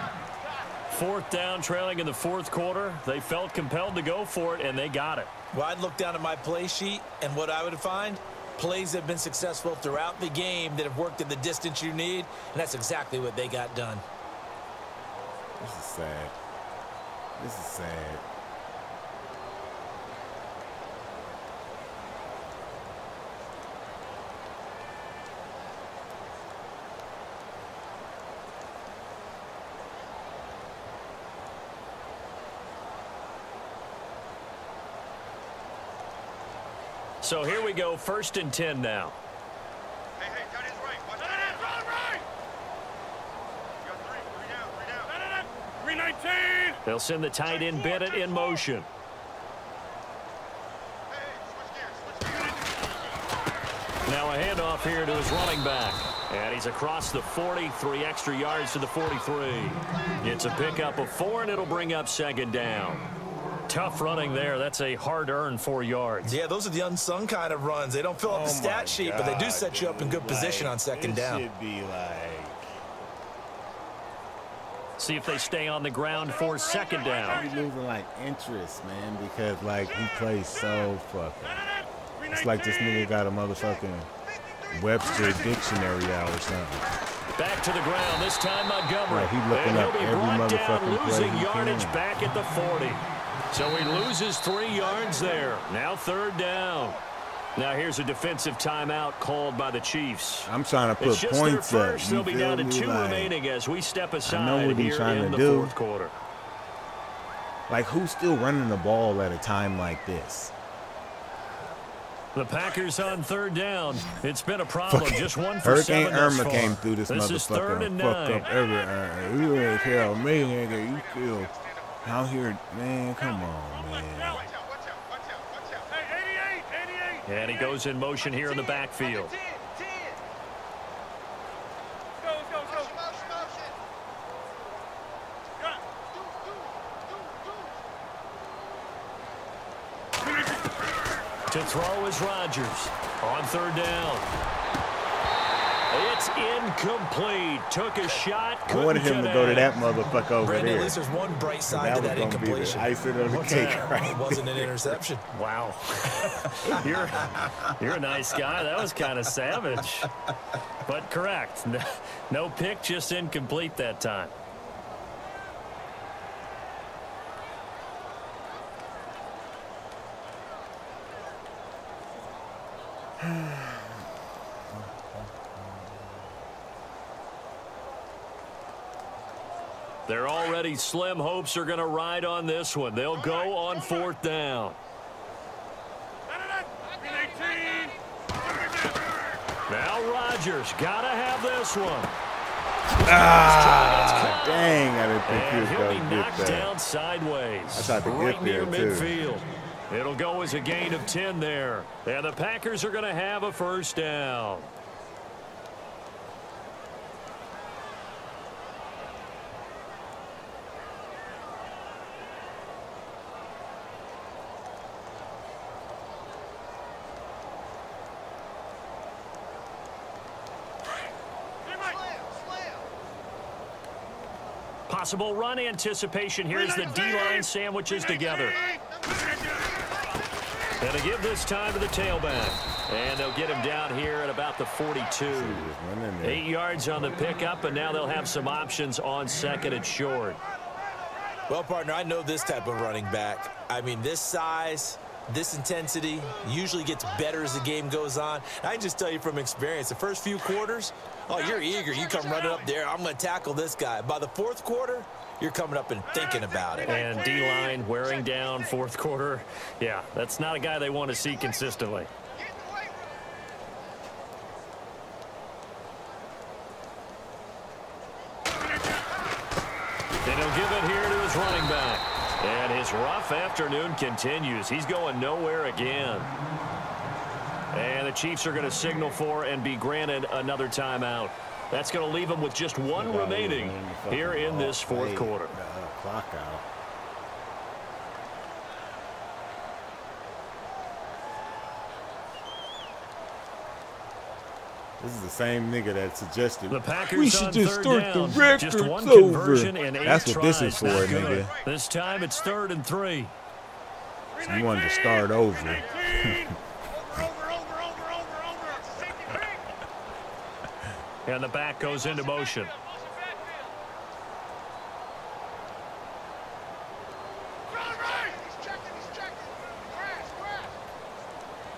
4th down, trailing in the 4th quarter. They felt compelled to go for it, and they got it. Well, I'd look down at my play sheet, and what I would find, plays have been successful throughout the game that have worked at the distance you need, and that's exactly what they got done. This is sad. This is sad. So here we go, 1st and 10 now. Hey, tight end's right. Watch that. Right. You got 3 down. 319. They'll send the tight end Bennett in motion. Hey, switch gears. Now a handoff here to his running back. And he's across the 40, 3 extra yards to the 43. It's a pickup of 4, and it'll bring up 2nd down. Tough running there. That's a hard-earned 4 yards. Yeah, those are the unsung kind of runs. They don't fill up the stat sheet, but they do set you up in good position on 2nd down. It should be like... See if they stay on the ground for 2nd down. He's losing, like, interest, man, because, like, he plays so fucking... It's like this nigga got a motherfucking Webster dictionary out or something. Back to the ground, this time Montgomery. Right, he's looking and he'll up be every brought down, motherfucking play losing he yardage can. back at the 40. So he loses 3 yards there. Now 3rd down. Now here's a defensive timeout called by the Chiefs. I'm trying to put it's just points their up. first. They'll be down to 2 Like, remaining as we step I know aside what he's here trying in to the do. 4th quarter. Like, who's still running the ball at a time like this? The Packers on 3rd down. It's been a problem. Just 1 for Hurricane 7 thus Irma far. came through this This is 3rd motherfucker and and fucked 9. up everything. You ain't tell me, nigga. You still out here, man. Come on, man. Watch out. Hey, 88. And he goes in motion here in the backfield. 10. Let's go. Motion. Got To throw is Rodgers on 3rd down. It's incomplete. Took a shot. I wanted him to go to that motherfucker over Brandon, there. at least there's one bright side to that was gonna be the incompletion. icing on the cake, right? It wasn't an interception. Wow. You're a nice guy. That was kind of savage. But correct. No pick, just incomplete that time. They're already slim hopes are going to ride on this one. They'll go on 4th down. 319. Now Rodgers got to have this one. Dang, I didn't think he And was he'll going be to get knocked that. down sideways. I tried to get right near there, too. midfield. It'll go as a gain of 10 there. And the Packers are going to have a 1st down. Possible run anticipation. Here's the D-line sandwiches together. And to give this time to the tailback. And they'll get him down here at about the 42. 8 yards on the pickup, and now they'll have some options on 2nd and short. Well, partner, I know this type of running back. I mean, this size, This intensity usually gets better as the game goes on. I can just tell you from experience, the first few quarters, oh, you're eager. You come running up there, I'm going to tackle this guy. By the fourth quarter, you're coming up and thinking about it. And D-line wearing down fourth quarter. Yeah, that's not a guy they want to see consistently. And he'll give it here to his running back. And his rough afternoon continues. He's going nowhere again. And the Chiefs are going to signal for and be granted another timeout. That's going to leave them with just one remaining here in this fourth quarter. Clock out. This is the same nigga that suggested the Packers we should just start the records just one over. Conversion and 8 That's what tries. this is for, nigga. This time it's 3rd and 3. So you wanted to start over. And the back goes into motion.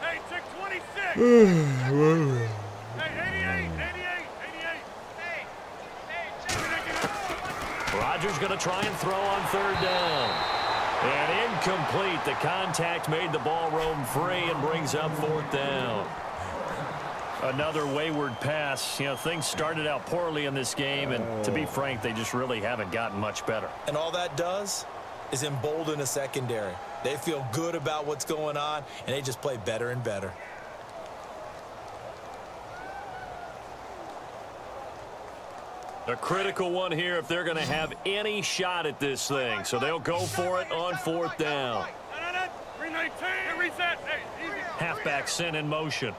Hey, check 26. Rodgers going to try and throw on 3rd down. And incomplete. The contact made the ball roam free and brings up 4th down. Another wayward pass. You know, things started out poorly in this game, and to be frank, they just really haven't gotten much better. And all that does is embolden a secondary. They feel good about what's going on, and they just play better and better. A critical one here if they're going to have any shot at this thing. So they'll go for it on 4th down. Halfback sent in motion.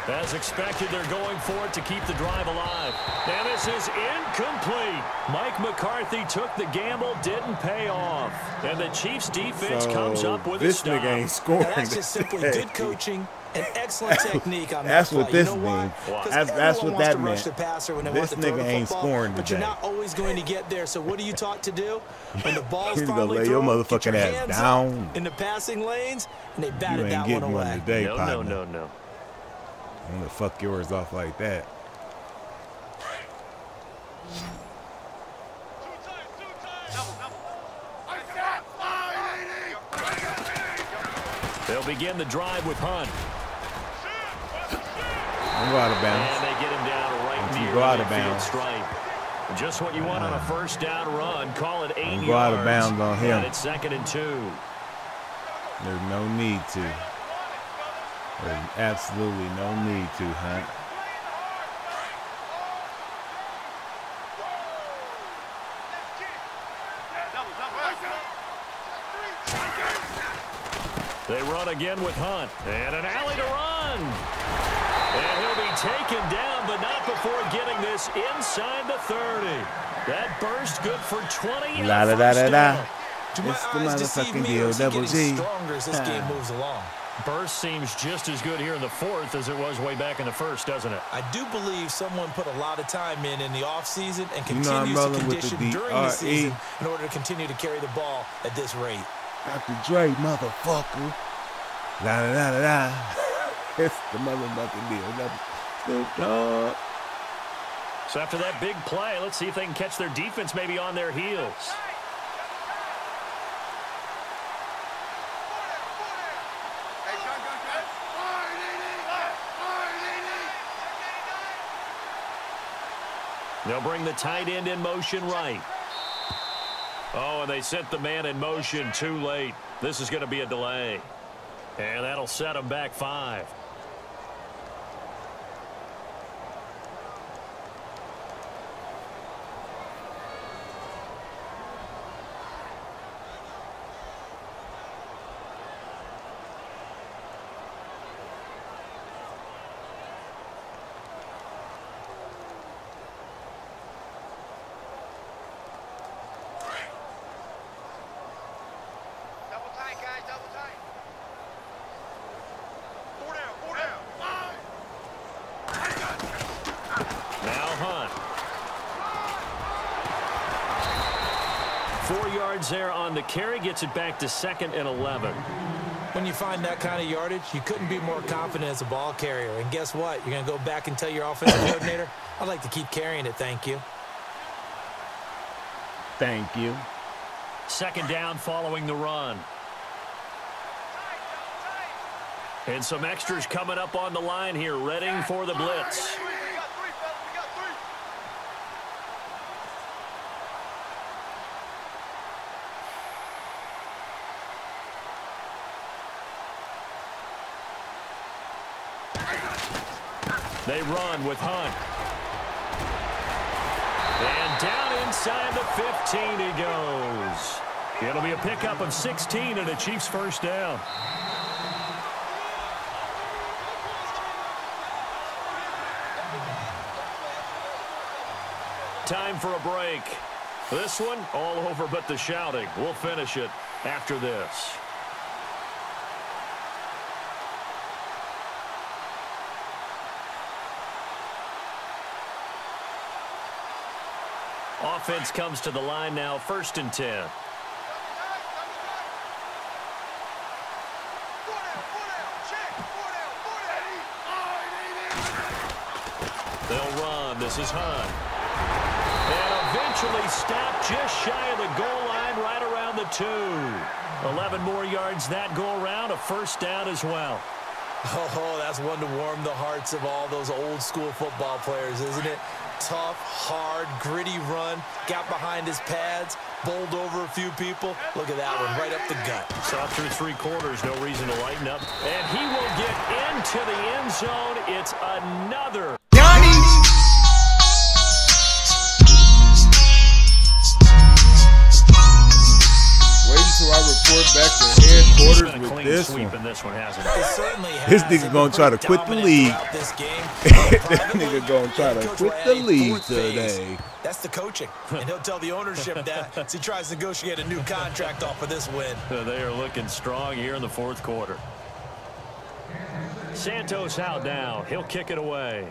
As expected, they're going for it to keep the drive alive. And this is incomplete. Mike McCarthy took the gamble, didn't pay off. And the Chiefs defense comes up with a stop. This nigga ain't scoring. Now that's just simply good coaching and excellent technique on that's that what play. this You know means. why? That's what that meant. The passer when they This want to throw nigga the ain't football, scoring but today. you're not always going to get there. So what are you taught to do? When the ball's He's gonna finally lay your thrown, motherfucking get your ass hands down. up in the passing lanes, and they batted You ain't that one getting away. one today, No, partner. no. I'm gonna fuck yours off like that. They'll begin the drive with Hunt. I'm go out of bounds. And they get him down right Don't you near go out the of midfield bounds. stripe. Just what you want on a 1st down run. Call it 8 yards. Go out of bounds on him. And it's 2nd and 2. There's no need to. There's absolutely no need to, Hunt. They run again with Hunt. And an alley to run. And he'll be taken down, but not before getting this inside the 30. That burst good for 20. And La a da da first da down. da. Do my It's the eyes deceive motherfucking me, or is he double getting G. stronger as this game moves along? Burst seems just as good here in the 4th as it was way back in the 1st, doesn't it? I do believe someone put a lot of time in the offseason and You know I'm continues to rolling with the condition during the DRE. season in order to continue to carry the ball at this rate. Dr. Dre, motherfucker. La da da da da. It's the motherfucking deal. Snoop Dogg. So after that big play, let's see if they can catch their defense maybe on their heels. They'll bring the tight end in motion right. Oh, and they sent the man in motion too late. This is going to be a delay. And that'll set them back 5. Double tight, guys, double tight. 4 down, yards there on the carry. Gets it back to 2nd and 11. When you find that kind of yardage, you couldn't be more confident as a ball carrier. And guess what? You're going to go back and tell your offensive coordinator, I'd like to keep carrying it, thank you. Thank you. 2nd down following the run. And some extras coming up on the line here, readying for the blitz. They run with Hunt. And down inside the 15 he goes. It'll be a pickup of 16 and a Chiefs first down. Time for a break. This one all over but the shouting. We'll finish it after this. Offense comes to the line now, 1st and 10. They'll run. This is Hunt. And eventually stopped just shy of the goal line, right around the 2. 11 more yards that go around, a first down as well. Oh, that's one to warm the hearts of all those old school football players, isn't it? Tough, hard, gritty run, got behind his pads, bowled over a few people. Look at that one, right up the gut. Saw through 3 quarters, no reason to lighten up. And he will get into the end zone. It's another. Until I report back to headquarters with this one. This nigga gonna try to quit the league. That nigga gonna try to quit the league today. That's the coaching, and he'll tell the ownership that as he tries to negotiate a new contract off of this win. They are looking strong here in the 4th quarter. Santos out now. He'll kick it away.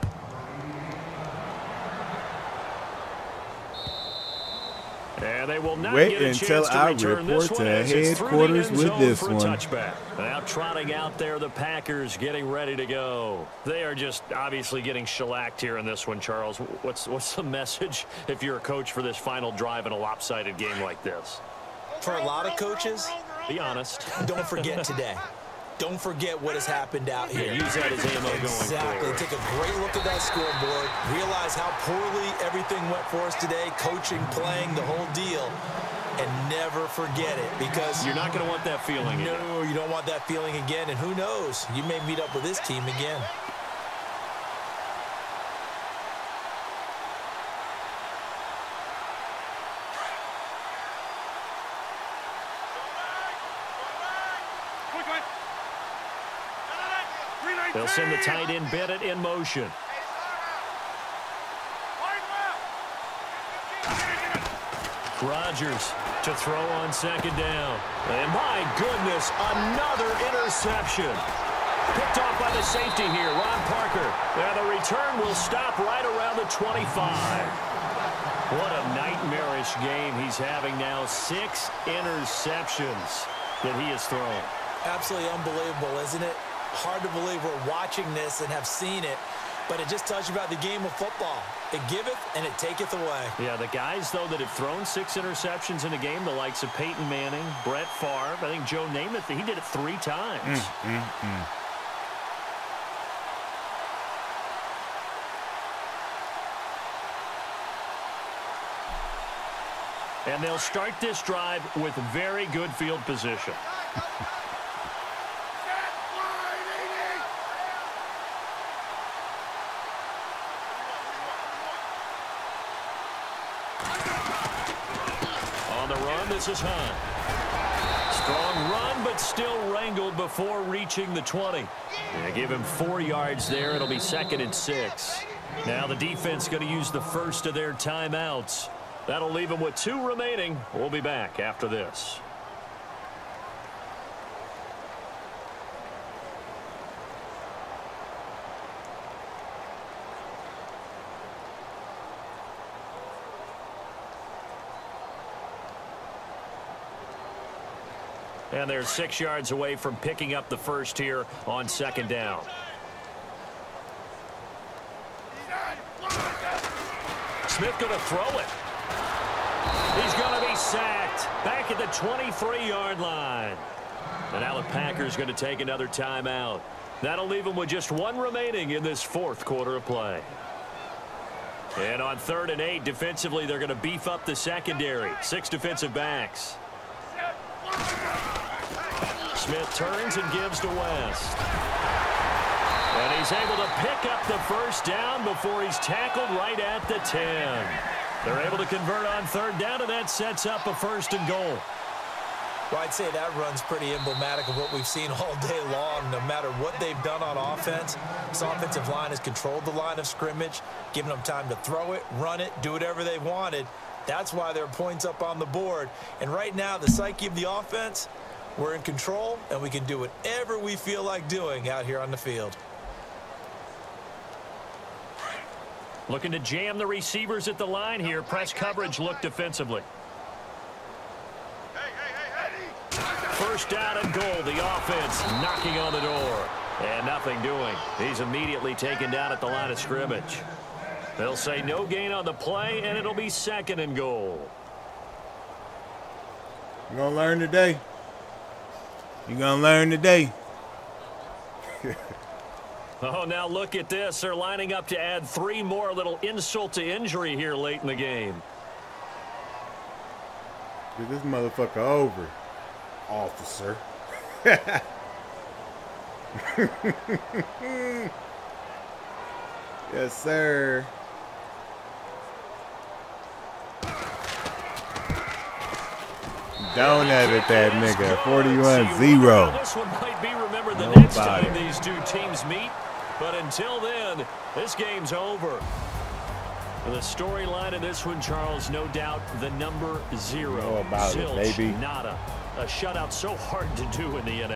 And they will not wait get a until chance to I return report this to one headquarters with this one. Touchback. Now trotting out there, the Packers getting ready to go. They are just obviously getting shellacked here in this one, Charles. What's the message if you're a coach for this final drive in a lopsided game like this? For a lot of coaches, be honest. Don't forget today. Don't forget what has happened out here. Yeah, use that as ammo going forward. Exactly. Take a great look at that scoreboard. Realize how poorly everything went for us today. Coaching, playing, the whole deal. And never forget it, because you're not going to want that feeling again. No, you don't want that feeling again. And who knows? You may meet up with this team again. They'll send the tight end Bennett in motion. Rodgers to throw on 2nd down. And my goodness, another interception. Picked off by the safety here, Ron Parker. And the return will stop right around the 25. What a nightmarish game he's having now. 6 interceptions that he has thrown. Absolutely unbelievable, isn't it? Hard to believe we're watching this and have seen it, but it just tells you about the game of football. It giveth and it taketh away. Yeah, the guys, though, that have thrown 6 interceptions in a game, the likes of Peyton Manning, Brett Favre, I think Joe Namath, he did it 3 times. And they'll start this drive with very good field position. This is Hunt. Strong run, but still wrangled before reaching the 20. Yeah, give him 4 yards there. It'll be 2nd and 6. Now the defense going to use the first of their timeouts. That'll leave them with 2 remaining. We'll be back after this. And they're 6 yards away from picking up the first here on 2nd down. Smith going to throw it. He's going to be sacked back at the 23-yard line. And now the Packers going to take another timeout. That'll leave them with just 1 remaining in this 4th quarter of play. And on 3rd and 8, defensively, they're going to beef up the secondary. 6 defensive backs. Smith turns and gives to West. And he's able to pick up the first down before he's tackled right at the 10. They're able to convert on 3rd down, and that sets up a 1st and goal. Well, I'd say that run's pretty emblematic of what we've seen all day long. No matter what they've done on offense, this offensive line has controlled the line of scrimmage, given them time to throw it, run it, do whatever they wanted. That's why there are points up on the board. And right now, the psyche of the offense, we're in control, and we can do whatever we feel like doing out here on the field. Looking to jam the receivers at the line here. Press coverage look defensively. First down and goal. The offense knocking on the door. And nothing doing. He's immediately taken down at the line of scrimmage. They'll say no gain on the play, and it'll be 2nd and goal. You're going to learn today. You're going to learn today. Oh, now look at this. They're lining up to add 3 more. Little insult to injury here late in the game. Get this motherfucker over, officer. Yes, sir. Don't edit that nigga. 41-0. This one might be remembered the next time these 2 teams meet. But until then, this game's over. The storyline of this one, Charles, no doubt the number 0. Know about it, baby. Nada. A shutout so hard to do in the NFL.